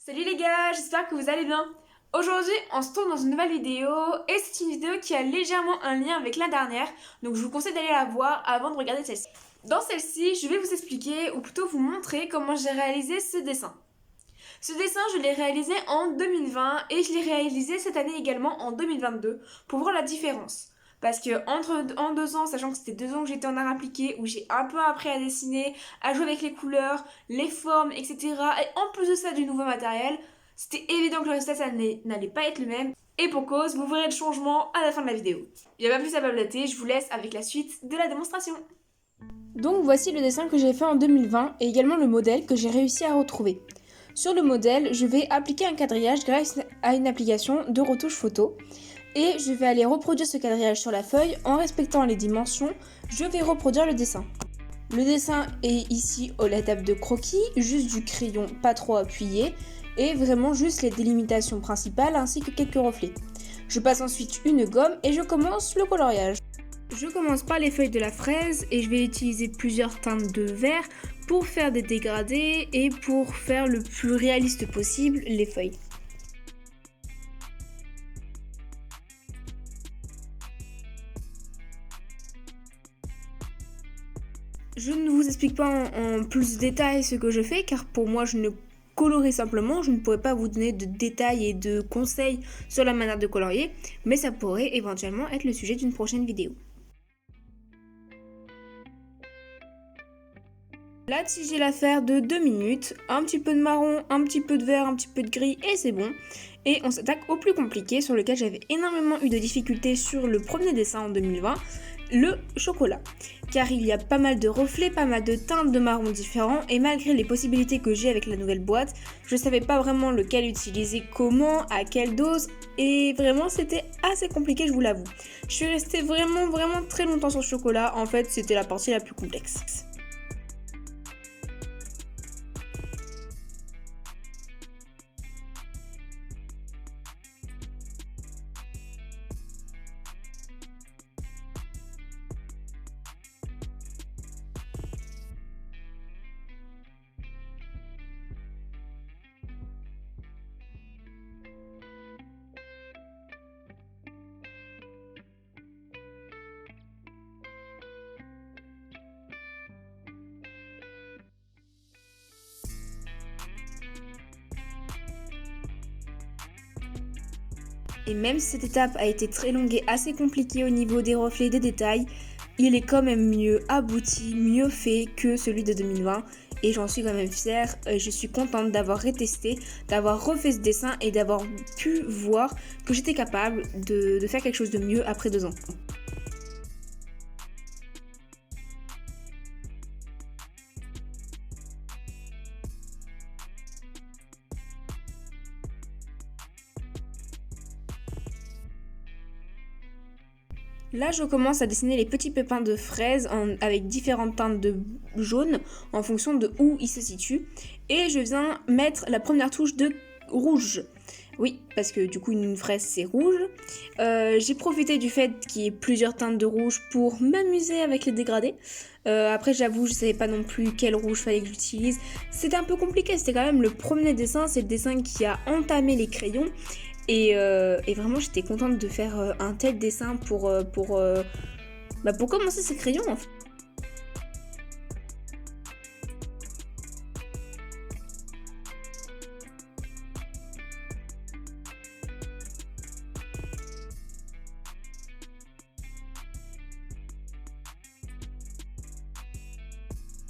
Salut les gars, j'espère que vous allez bien. Aujourd'hui, on se tourne dans une nouvelle vidéo et c'est une vidéo qui a légèrement un lien avec la dernière, donc je vous conseille d'aller la voir avant de regarder celle-ci. Dans celle-ci, je vais vous expliquer, ou plutôt vous montrer comment j'ai réalisé ce dessin. Ce dessin, je l'ai réalisé en 2020 et je l'ai réalisé cette année également en 2022 pour voir la différence. Parce que en 2 ans, sachant que c'était 2 ans que j'étais en art appliqué, où j'ai un peu appris à dessiner, à jouer avec les couleurs, les formes, etc. Et en plus de ça, du nouveau matériel, c'était évident que le résultat ça n'allait pas être le même. Et pour cause, vous verrez le changement à la fin de la vidéo. Il n'y a pas plus à blablater, je vous laisse avec la suite de la démonstration. Donc voici le dessin que j'ai fait en 2020 et également le modèle que j'ai réussi à retrouver. Sur le modèle, je vais appliquer un quadrillage grâce à une application de retouche photo. Et je vais aller reproduire ce quadrillage sur la feuille en respectant les dimensions. Je vais reproduire le dessin. Le dessin est ici à l'étape de croquis, juste du crayon pas trop appuyé et vraiment juste les délimitations principales ainsi que quelques reflets. Je passe ensuite une gomme et je commence le coloriage. Je commence par les feuilles de la fraise et je vais utiliser plusieurs teintes de vert pour faire des dégradés et pour faire le plus réaliste possible les feuilles. Je ne vous explique pas en plus de détails ce que je fais car pour moi je ne colorie simplement, je ne pourrais pas vous donner de détails et de conseils sur la manière de colorier, mais ça pourrait éventuellement être le sujet d'une prochaine vidéo. La tige est l'affaire de 2 minutes, un petit peu de marron, un petit peu de vert, un petit peu de gris et c'est bon. Et on s'attaque au plus compliqué sur lequel j'avais énormément eu de difficultés sur le premier dessin en 2020, le chocolat. Car il y a pas mal de reflets, pas mal de teintes de marron différents et malgré les possibilités que j'ai avec la nouvelle boîte, je savais pas vraiment lequel utiliser, comment, à quelle dose et vraiment c'était assez compliqué, je vous l'avoue. Je suis restée vraiment très longtemps sur le chocolat, en fait c'était la partie la plus complexe. Et même si cette étape a été très longue et assez compliquée au niveau des reflets et des détails, il est quand même mieux abouti, mieux fait que celui de 2020 et j'en suis quand même fière. Je suis contente d'avoir retesté, d'avoir refait ce dessin et d'avoir pu voir que j'étais capable de faire quelque chose de mieux après 2 ans. Là, je commence à dessiner les petits pépins de fraises avec différentes teintes de jaune en fonction de où ils se situent. Et je viens mettre la première touche de rouge. Oui, parce que du coup, une fraise, c'est rouge. J'ai profité du fait qu'il y ait plusieurs teintes de rouge pour m'amuser avec les dégradés. Après, j'avoue, je savais pas non plus quel rouge fallait que j'utilise. C'était un peu compliqué, c'était quand même le premier dessin. C'est le dessin qui a entamé les crayons. Et vraiment, j'étais contente de faire un tel dessin pour commencer ces crayons en fait.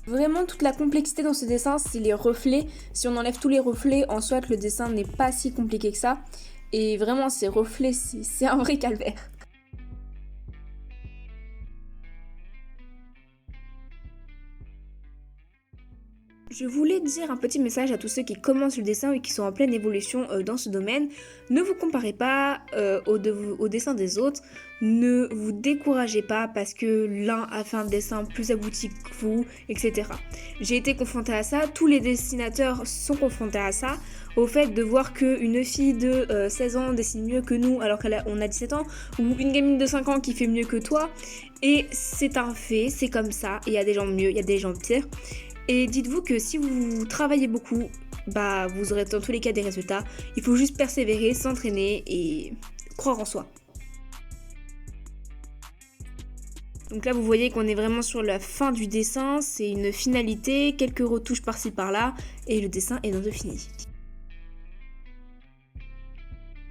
Vraiment, toute la complexité dans ce dessin, c'est les reflets. Si on enlève tous les reflets, en soit, le dessin n'est pas si compliqué que ça. Et vraiment, ces reflets, c'est un vrai calvaire. Je voulais dire un petit message à tous ceux qui commencent le dessin et qui sont en pleine évolution dans ce domaine. Ne vous comparez pas au dessin des autres. Ne vous découragez pas parce que l'un a fait un dessin plus abouti que vous, etc. J'ai été confrontée à ça. Tous les dessinateurs sont confrontés à ça. Au fait de voir qu'une fille de 16 ans dessine mieux que nous alors qu'on a 17 ans. Ou une gamine de 5 ans qui fait mieux que toi. Et c'est un fait, c'est comme ça. Il y a des gens mieux, il y a des gens pires. Et dites-vous que si vous travaillez beaucoup, bah vous aurez dans tous les cas des résultats. Il faut juste persévérer, s'entraîner et croire en soi. Donc là vous voyez qu'on est vraiment sur la fin du dessin, c'est une finalité, quelques retouches par-ci par-là et le dessin est bientôt fini.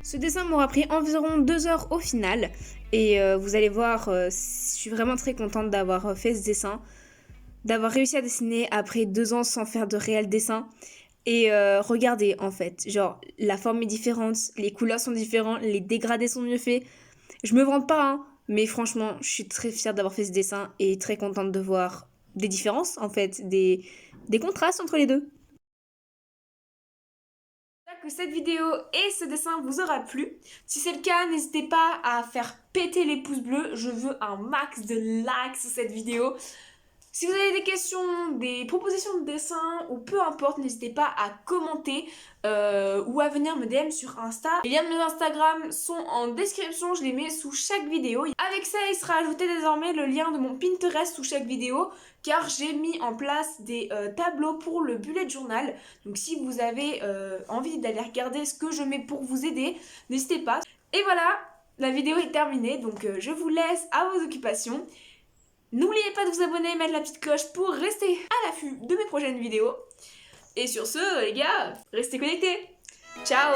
Ce dessin m'aura pris environ 2 heures au final et vous allez voir, je suis vraiment très contente d'avoir fait ce dessin, d'avoir réussi à dessiner après 2 ans sans faire de réel dessin. Et regardez en fait, genre la forme est différente, les couleurs sont différentes, les dégradés sont mieux faits. Je me vante pas, hein, mais franchement, je suis très fière d'avoir fait ce dessin et très contente de voir des différences en fait, des contrastes entre les deux. J'espère que cette vidéo et ce dessin vous aura plu. Si c'est le cas, n'hésitez pas à faire péter les pouces bleus. Je veux un max de likes sur cette vidéo. Si vous avez des questions, des propositions de dessin ou peu importe, n'hésitez pas à commenter ou à venir me DM sur Insta. Les liens de mes Instagram sont en description, je les mets sous chaque vidéo. Avec ça, il sera ajouté désormais le lien de mon Pinterest sous chaque vidéo car j'ai mis en place des tableaux pour le bullet journal. Donc si vous avez envie d'aller regarder ce que je mets pour vous aider, n'hésitez pas. Et voilà, la vidéo est terminée, donc je vous laisse à vos occupations. N'oubliez pas de vous abonner et mettre la petite cloche pour rester à l'affût de mes prochaines vidéos. Et sur ce, les gars, restez connectés. Ciao!